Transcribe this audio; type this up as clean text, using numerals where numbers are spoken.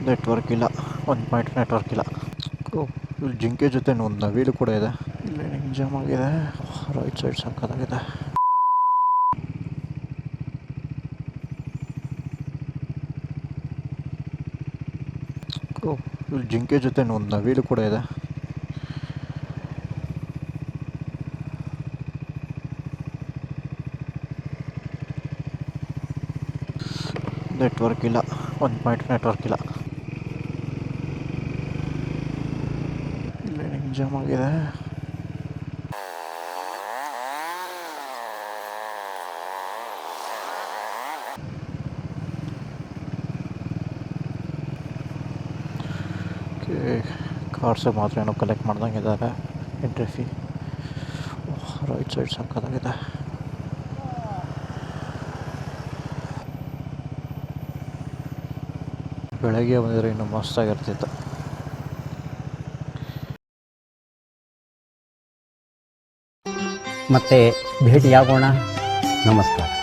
Network ಇಲ್ಲ, 1 point network ಇಲ್ಲ. ಇಲ್ಲಿ ಜಿಂಕೆ ಜೊತೆ ಒಂದು ನವಿಲು ಕೂಡ ಇದೆ. ಇಲ್ಲಿ ಜಾಮ್ ಆಗಿದೆ. ರೈಟ್ ಸೈಡ್ ಸಕ್ಕತ್ತಾಗಿದೆ. ಇಲ್ಲಿ ಜಿಂಕೆ ಜೊತೆ ಒಂದು ನವಿಲು ಕೂಡ ಇದೆ. ನೆಟ್ವರ್ಕ್ ಇಲ್ಲ, 1 ಪಾಯಿಂಟ್ ನೆಟ್ವರ್ಕ್ ಇಲ್ಲ. ಇಲ್ಲಿ ಜಾಮ್ ಆಗಿದೆ. ಕಾರ್ಸು ಮಾತ್ರ ಏನೋ ಕಲೆಕ್ಟ್ ಮಾಡ್ದಂಗೆ ಇದ್ದಾರೆ. Entry fee. ರೈಟ್ ಸೈಡ್ ಸಕ್ಕತ್ತಾಗಿದೆ. ಬೆಳಗ್ಗೆ ಬಂದಿದ್ರೆ ಇನ್ನೂ ಮಸ್ತಾಗಿರ್ತಿತ್ತು. ಮತ್ತೆ ಭೇಟಿಯಾಗೋಣ. ನಮಸ್ಕಾರ.